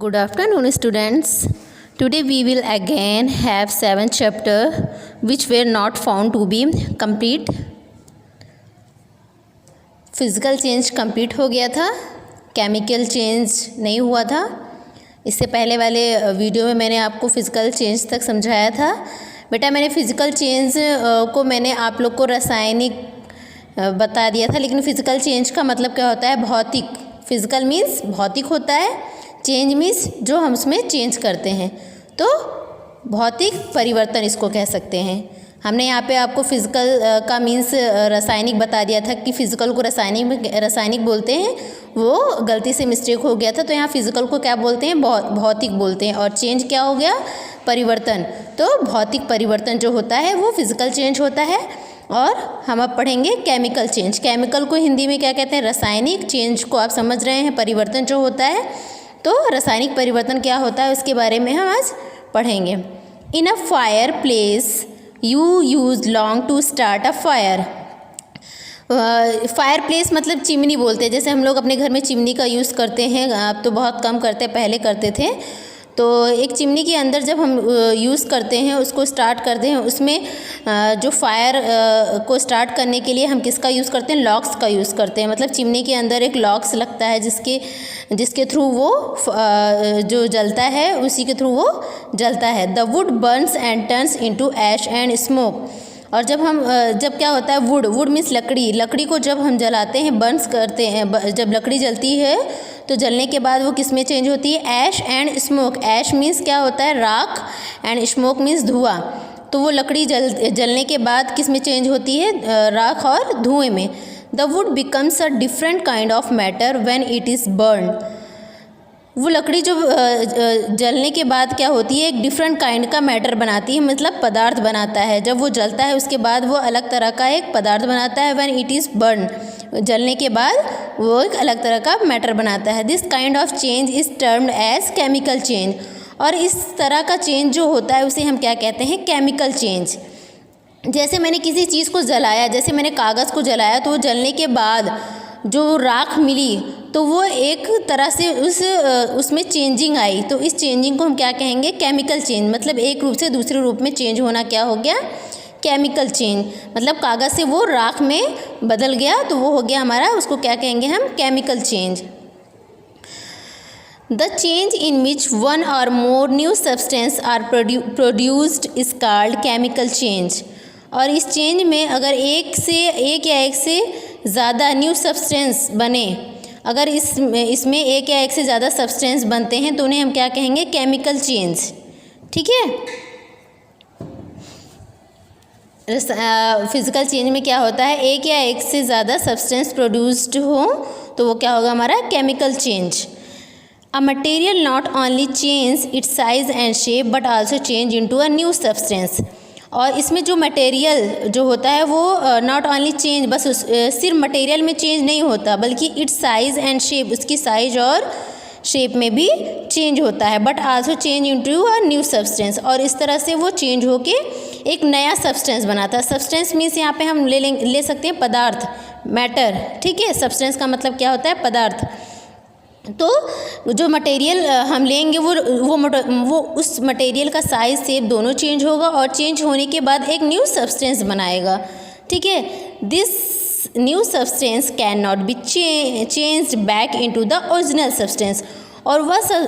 Good afternoon, students. Today we will again have 7th chapter which were not found to be complete. Physical change complete हो गया था, chemical change नहीं हुआ था। इससे पहले वाले वीडियो में मैंने आपको फ़िज़िकल चेंज तक समझाया था। बेटा मैंने फ़िज़िकल चेंज को मैंने आप लोग को रासायनिक बता दिया था, लेकिन फ़िज़िकल चेंज का मतलब क्या होता है? भौतिक। फ़िज़िकल मीन्स भौतिक होता है, चेंज मीन्स जो हम उसमें चेंज करते हैं, तो भौतिक परिवर्तन इसको कह सकते हैं। हमने यहाँ पे आपको फ़िज़िकल का मीन्स रासायनिक बता दिया था कि फ़िज़िकल को रासायनिक बोलते हैं, वो गलती से मिस्टेक हो गया था। तो यहाँ फ़िज़िकल को क्या बोलते हैं? भौतिक बोलते हैं। और चेंज क्या हो गया? परिवर्तन। तो भौतिक परिवर्तन जो होता है वो फ़िज़िकल चेंज होता है। और हम अब पढ़ेंगे केमिकल चेंज। केमिकल को हिंदी में क्या कहते हैं? रासायनिक। चेंज को आप समझ रहे हैं, परिवर्तन जो होता है। तो रासायनिक परिवर्तन क्या होता है उसके बारे में हम आज पढ़ेंगे। In a fireplace you use long to start a fire. Fireplace मतलब चिमनी बोलते हैं। जैसे हम लोग अपने घर में चिमनी का यूज़ करते हैं, अब तो बहुत कम करते हैं, पहले करते थे। तो एक चिमनी के अंदर जब हम यूज़ करते हैं, उसको स्टार्ट करते हैं, उसमें जो फायर को स्टार्ट करने के लिए हम किसका यूज़ करते हैं? लॉक्स का यूज़ करते हैं। मतलब चिमनी के अंदर एक लॉक्स लगता है जिसके थ्रू वो जो जलता है, उसी के थ्रू वो जलता है। The wood burns and turns into ash and smoke. और जब क्या होता है? वुड मीन्स लकड़ी को जब हम जलाते हैं, बर्न्स करते हैं, जब लकड़ी जलती है तो जलने के बाद वो किस में चेंज होती है? ऐश एंड स्मोक। ऐश मीन्स क्या होता है? राख, एंड स्मोक मीन्स धुआं। तो वो लकड़ी जलने के बाद किस में चेंज होती है? राख और धुएं में। The wood becomes a different kind of matter when it is burn. वो लकड़ी जो जलने के बाद क्या होती है? एक डिफरेंट काइंड का मैटर बनाती है, मतलब पदार्थ बनाता है। जब वो जलता है उसके बाद वो अलग तरह का एक पदार्थ बनाता है। व्हेन इट इज़ बर्न, जलने के बाद वो एक अलग तरह का मैटर बनाता है। This kind of change is termed as chemical change. और इस तरह का चेंज जो होता है उसे हम क्या कहते हैं? Chemical change. जैसे मैंने किसी चीज़ को जलाया, जैसे मैंने कागज़ को जलाया, तो वो जलने के बाद जो राख मिली तो वो एक तरह से उसमें चेंजिंग आई। तो इस चेंजिंग को हम क्या कहेंगे? Chemical change. मतलब एक रूप से दूसरे रूप में चेंज होना क्या हो गया? Chemical change. मतलब कागज़ से वो राख में बदल गया, तो वो हो गया हमारा, उसको क्या कहेंगे हम? Chemical change. The change in which one or more new substance are produced is called chemical change. और इस चेंज में अगर एक से ज़्यादा न्यू सब्सटेंस बने, अगर इसमें एक या एक से ज़्यादा सब्सटेंस बनते हैं तो उन्हें हम क्या कहेंगे? Chemical change. ठीक है। फिज़िकल चेंज में क्या होता है? एक या एक से ज़्यादा सब्सटेंस प्रोड्यूस्ड हो तो वो क्या होगा हमारा? Chemical change. A material not only change it's size and shape but also change into a new substance. और इसमें जो मटेरियल जो होता है वो नॉट ओनली चेंज, बस सिर्फ मटेरियल में चेंज नहीं होता, बल्कि इट्स साइज़ एंड शेप, उसकी साइज और शेप में भी चेंज होता है। But also change into a new substance. और इस तरह से वो चेंज होके एक नया सब्सटेंस बनाता है। सब्सटेंस मीन्स यहाँ पे हम ले सकते हैं पदार्थ, मैटर। ठीक है। सब्सटेंस का मतलब क्या होता है? पदार्थ। तो जो मटेरियल हम लेंगे वो उस मटेरियल का साइज़ शेप दोनों चेंज होगा, और चेंज होने के बाद एक न्यू सब्सटेंस बनाएगा। ठीक है। This new substance can not be changed back into the original substance. और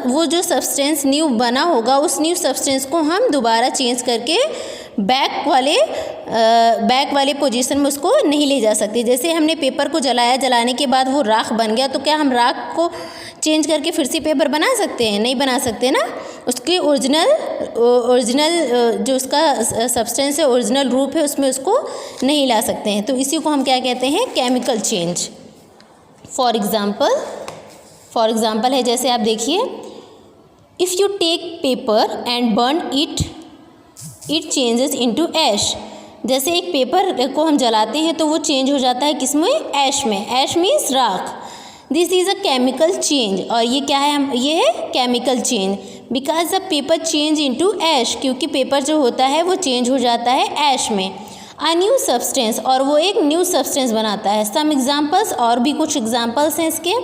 वो जो सब्सटेंस न्यू बना होगा, उस न्यू सब्सटेंस को हम दोबारा चेंज करके बैक वाले पोजीशन में उसको नहीं ले जा सकते। जैसे हमने पेपर को जलाया, जलाने के बाद वो राख बन गया, तो क्या हम राख को चेंज करके फिर से पेपर बना सकते हैं? नहीं बना सकते ना। उसके ओरिजिनल जो उसका सब्सटेंस है, ओरिजिनल रूप है, उसमें उसको नहीं ला सकते हैं। तो इसी को हम क्या कहते हैं? Chemical change. फॉर एग्ज़ाम्पल है, जैसे आप देखिए, if you take paper and burn it changes into ash. जैसे एक पेपर को हम जलाते हैं तो वो चेंज हो जाता है किसमें? ऐश में। ऐश मीन्स राख। This is a chemical change. और ये क्या है? ये है chemical change. Because the paper change into ash, क्योंकि पेपर जो होता है वो चेंज हो जाता है ऐश में। अ न्यू सब्सटेंस, और वो एक न्यू सब्सटेंस बनाता है। सम एग्जाम्पल्स, और भी कुछ एग्जाम्पल्स हैं इसके,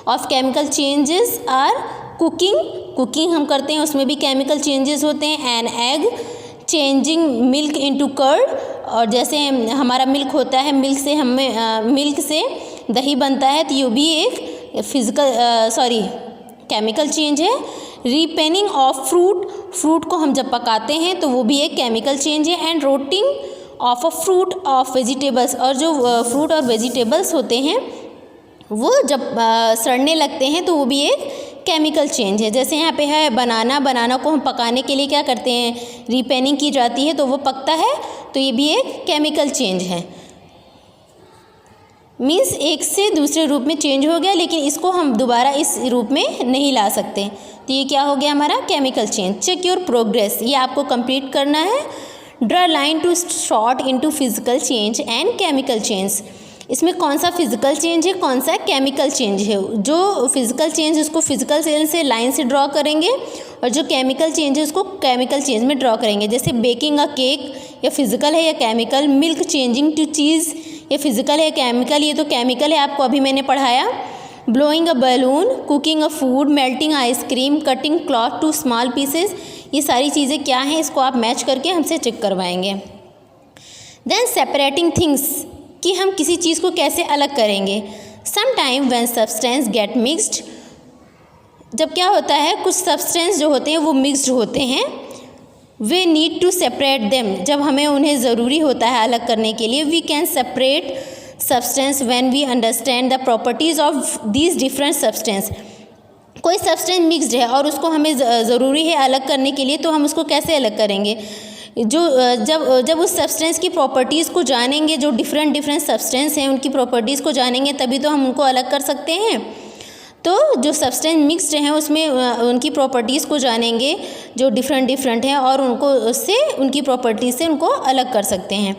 of chemical changes are cooking हम करते हैं, उसमें भी केमिकल चेंजेस होते हैं। An egg, changing milk into curd, और जैसे हमारा मिल्क होता है, मिल्क से दही बनता है, तो ये भी एक केमिकल चेंज है। रीपेनिंग ऑफ फ्रूट को हम जब पकाते हैं तो वो भी एक केमिकल चेंज है। And rotting of a fruit of vegetables, और जो फ्रूट और वेजिटेबल्स होते हैं वो जब सड़ने लगते हैं तो वो भी एक केमिकल चेंज है। जैसे यहाँ पे है बनाना को हम पकाने के लिए क्या करते हैं, रीपेनिंग की जाती है तो वो पकता है, तो ये भी एक केमिकल चेंज है। मीन्स एक से दूसरे रूप में चेंज हो गया, लेकिन इसको हम दोबारा इस रूप में नहीं ला सकते, तो ये क्या हो गया हमारा chemical change. Check your progress, ये आपको कंप्लीट करना है। Draw line to short into physical change and chemical change. इसमें कौन सा फिजिकल चेंज है, कौन सा केमिकल चेंज है। जो फिजिकल चेंज उसको फिजिकल चेंज से लाइन से ड्रॉ करेंगे, और जो केमिकल चेंज है उसको केमिकल चेंज में ड्रॉ करेंगे। जैसे बेकिंग अ केक, या फिजिकल है या केमिकल। मिल्क चेंजिंग टू चीज़, ये फिजिकल है केमिकल, ये तो केमिकल है, आपको अभी मैंने पढ़ाया। Blowing a balloon, cooking a food, melting ice cream, cutting cloth to small pieces, ये सारी चीज़ें क्या हैं, इसको आप मैच करके हमसे चेक करवाएंगे। देन सेपरेटिंग थिंग्स, कि हम किसी चीज़ को कैसे अलग करेंगे। Some time when substance get mixed, जब क्या होता है कुछ सब्सटेंस जो होते हैं वो मिक्सड होते हैं। वे नीड टू सेपरेट देम, जब हमें उन्हें ज़रूरी होता है अलग करने के लिए। We can separate substance when we understand the properties of these different substance. कोई सब्सटेंस मिक्सड है और उसको हमें ज़रूरी है अलग करने के लिए, तो हम उसको कैसे अलग करेंगे। जब उस सब्सटेंस की प्रॉपर्टीज़ को जानेंगे, जो डिफरेंट सब्सटेंस हैं उनकी प्रॉपर्टीज़ को जानेंगे, तभी तो हम उनको अलग कर सकते हैं। तो जो सब्सटेंस मिक्सड हैं उसमें उनकी प्रॉपर्टीज़ को जानेंगे जो डिफरेंट हैं, और उनको उससे उनकी प्रॉपर्टीज़ से उनको अलग कर सकते हैं।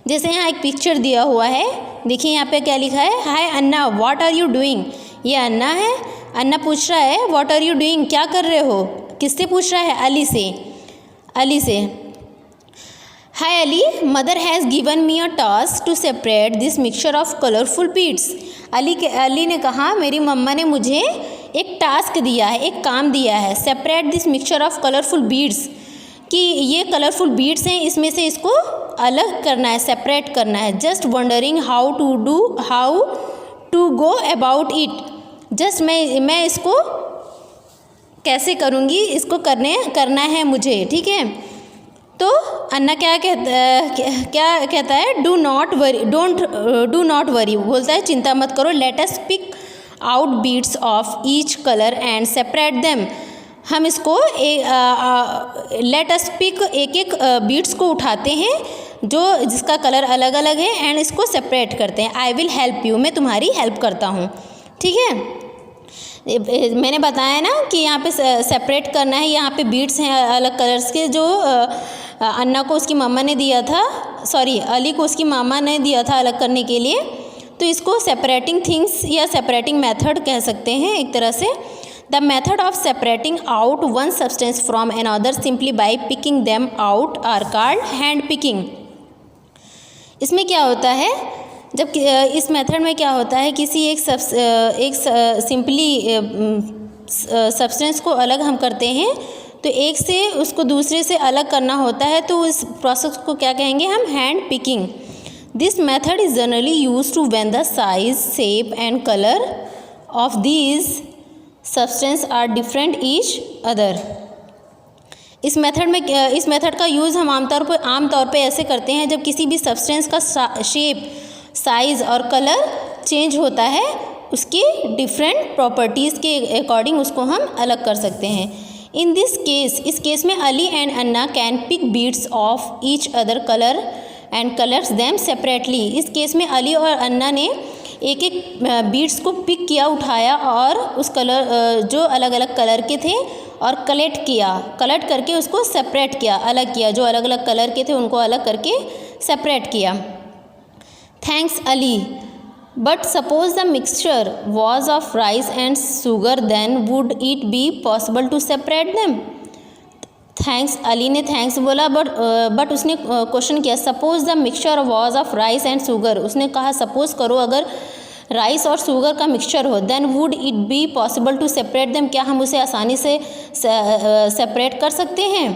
जैसे यहाँ एक पिक्चर दिया हुआ है, देखिए यहाँ पे क्या लिखा है, हाय अन्ना व्हाट आर यू डूइंग। ये अन्ना है, अन्ना पूछ रहा है व्हाट आर यू डूइंग, क्या कर रहे हो। किससे पूछ रहा है, अली से। Hi Ali, mother has given me a task to separate this mixture of colourful beads. Ali ने कहा मेरी मम्मा ने मुझे एक टास्क दिया है, एक काम दिया है, separate this mixture of colourful beads, कि ये कलरफुल बीड्स हैं, इसमें से इसको अलग करना है, सेपरेट करना है। Just wondering how to go about it. Just मैं इसको कैसे करूँगी, इसको करना है मुझे, ठीक है। तो अन्ना क्या कहता है, डू नॉट वरी, बोलता है चिंता मत करो। Let us pick out beads of each colour and separate them. हम इसको लेट अस पिक, एक बीड्स को उठाते हैं जिसका कलर अलग अलग है, एंड इसको सेपरेट करते हैं। आई विल हेल्प यू, मैं तुम्हारी हेल्प करता हूँ, ठीक है। मैंने बताया ना कि यहाँ पे सेपरेट करना है। यहाँ पे बीड्स हैं अलग कलर्स के, जो अन्ना को उसकी मामा ने दिया था, अली को उसकी मामा ने दिया था अलग करने के लिए। तो इसको सेपरेटिंग थिंग्स या सेपरेटिंग मेथड कह सकते हैं एक तरह से। The method of separating out one substance from another simply by picking them out are called hand picking. इसमें क्या होता है, जब इस मेथड में क्या होता है, किसी एक सिंपली सब्सटेंस को अलग हम करते हैं, तो एक से उसको दूसरे से अलग करना होता है, तो इस प्रोसेस को क्या कहेंगे हम, hand picking. This method is generally use to when the size, shape and colour of these substance are different each other. इस मेथड का यूज़ हम आमतौर पे ऐसे करते हैं जब किसी भी सब्सटेंस का शेप, साइज़ और कलर चेंज होता है, उसकी डिफरेंट प्रॉपर्टीज़ के अकॉर्डिंग उसको हम अलग कर सकते हैं। इन दिस केस, इस केस में Ali and Anna can pick beads of each other colour and colours them separately. इस केस में अली और अन्ना ने एक बीड्स को पिक किया, उठाया, और उस कलर जो अलग अलग कलर के थे और कलेक्ट करके उसको सेपरेट किया, अलग किया। जो अलग अलग कलर के थे उनको अलग करके सेपरेट किया। Thanks Ali, but suppose the mixture was of rice and sugar, then would it be possible to separate them. Thanks, Ali ने थैंक्स बोला, बट उसने क्वेश्चन किया, suppose the mixture was of rice and sugar. उसने कहा suppose करो अगर rice और sugar का मिक्सचर हो, then would it be possible to separate them, क्या हम उसे आसानी से सेपरेट कर सकते हैं,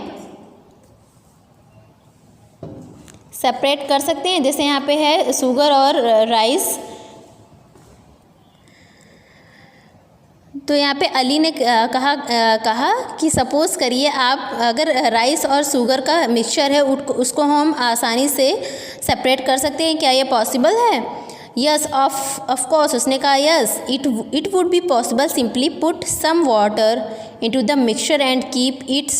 सेपरेट कर सकते हैं। जैसे यहाँ पे है शुगर और राइस, तो यहाँ पे अली ने कहा कि सपोज़ करिए आप अगर राइस और शुगर का मिक्सचर है उसको हम आसानी से सेपरेट कर सकते हैं, क्या ये पॉसिबल है? यस ऑफ कोर्स, उसने कहा yes it would be possible, simply put some water into the mixture and keep it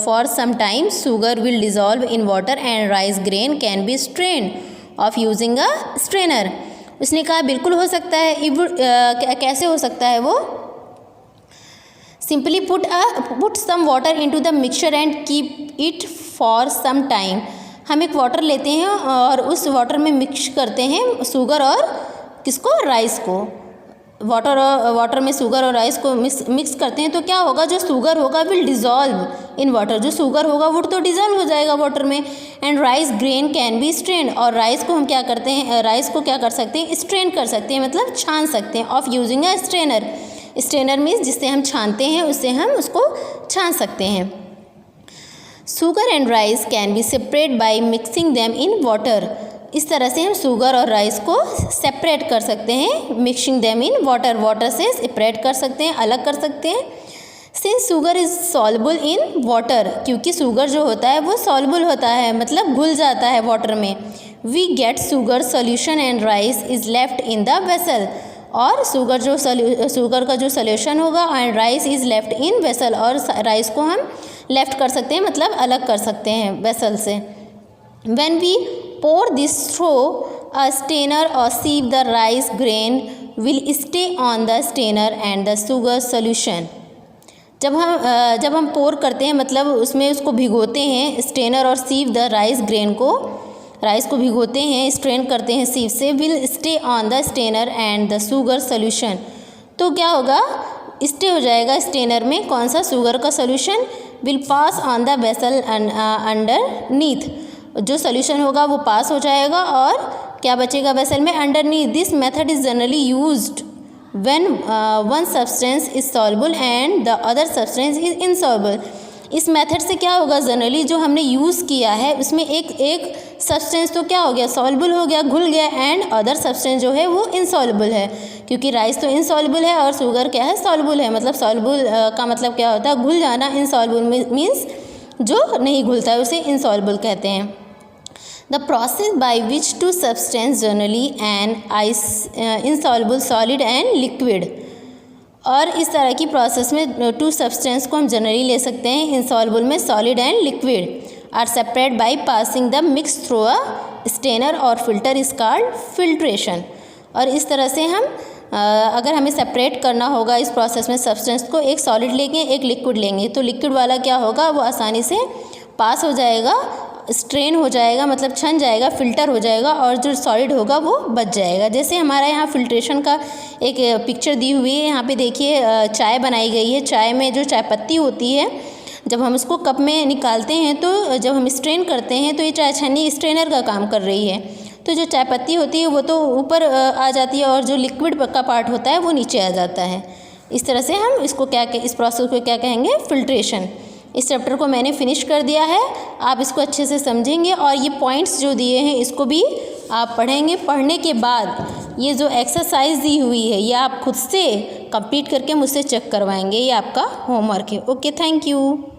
for some time, sugar will dissolve in water and rice grain can be strained off using a strainer. उसने कहा बिल्कुल हो सकता है। कैसे हो सकता है वो? Simply put some water into the mixture and keep it for some time. हम एक वाटर लेते हैं और उस वाटर में मिक्स करते हैं शुगर और किसको, राइस को। वाटर में शुगर और राइस को मिक्स करते हैं तो क्या होगा, जो शुगर होगा विल डिज़ोल्व इन वाटर, जो शुगर होगा वो तो डिज़ोल्व हो जाएगा वाटर में। And rice grain can B strain, और राइस को हम क्या करते हैं, राइस को क्या कर सकते हैं, स्ट्रेन कर सकते हैं, मतलब छान सकते हैं। Of using a strainer, strainer means जिससे हम छानते हैं, उससे हम उसको छान सकते हैं। Sugar and rice can be separate by mixing them in water, इस तरह से हम शुगर और राइस को सेपरेट कर सकते हैं, mixing them in water, water से सेपरेट कर सकते हैं, अलग कर सकते हैं। Since sugar is soluble in water, क्योंकि शुगर जो होता है वो सॉल्युबल होता है, मतलब घुल जाता है वाटर में। We get sugar solution and rice is left in the vessel, और शुगर का जो सोल्यूशन होगा and rice is left in vessel, और राइस को हम लेफ्ट कर सकते हैं, मतलब अलग कर सकते हैं वेसल से। When we pour this through a strainer or sieve, the rice grain will stay on the strainer and the sugar solution। जब हम पोर करते हैं, मतलब उसमें उसको भिगोते हैं, स्ट्रेनर और सीव द राइस ग्रेन को, राइस को भिगोते हैं, स्ट्रेन करते हैं सीव से, will stay on the strainer and the sugar solution, तो क्या होगा, स्टे हो जाएगा स्ट्रेनर में कौन सा, शुगर का solution, will pass on the vessel underneath, जो सोल्यूशन होगा वो पास हो जाएगा और क्या बचेगा वेसल में, underneath. This method is generally used when one substance is soluble and the other substance is insoluble. इस मेथड से क्या होगा, जनरली जो हमने यूज़ किया है उसमें एक सब्सटेंस तो क्या हो गया, सॉल्युबल हो गया, घुल गया, एंड अदर सब्सटेंस जो है वो इनसॉल्युबल है, क्योंकि राइस तो इनसॉल्युबल है और शुगर क्या है, सॉल्युबल है। मतलब सॉल्युबल का मतलब क्या होता है, घुल जाना। इनसॉल्युबल मीन्स जो नहीं घुलता है उसे इनसॉल्युबल कहते हैं। The process by which two substances generally an insoluble solid and liquid, और इस तरह की प्रोसेस में टू सब्सटेंस को हम जनरली ले सकते हैं, इनसॉल्युबल में solid and liquid, are separate by passing the mix through a strainer और फिल्टर इज कॉल्ड फिल्ट्रेशन। और इस तरह से हम अगर हमें सेपरेट करना होगा इस प्रोसेस में सब्सटेंस को, एक सॉलिड लेंगे एक लिक्विड लेंगे, तो लिक्विड वाला क्या होगा, वो आसानी से पास हो जाएगा, स्ट्रेन हो जाएगा, मतलब छन जाएगा, फिल्टर हो जाएगा, और जो सॉलिड होगा वो बच जाएगा। जैसे हमारा यहाँ फिल्ट्रेशन का एक पिक्चर दी हुई है, यहाँ पे देखिए चाय बनाई गई है। चाय में जो चाय पत्ती होती है, जब हम इसको कप में निकालते हैं तो जब हम स्ट्रेन करते हैं तो ये चाय छन्नी स्ट्रेनर का काम कर रही है, तो जो चाय पत्ती होती है वो तो ऊपर आ जाती है और जो लिक्विड का पार्ट होता है वो नीचे आ जाता है। इस तरह से हम इसको इस प्रोसेस को क्या कहेंगे, फिल्ट्रेशन। इस चैप्टर को मैंने फिनिश कर दिया है, आप इसको अच्छे से समझेंगे और ये पॉइंट्स जो दिए हैं इसको भी आप पढ़ेंगे। पढ़ने के बाद ये जो एक्सरसाइज दी हुई है ये आप खुद से कंप्लीट करके मुझसे चेक करवाएंगे, ये आपका होमवर्क है। Okay, thank you.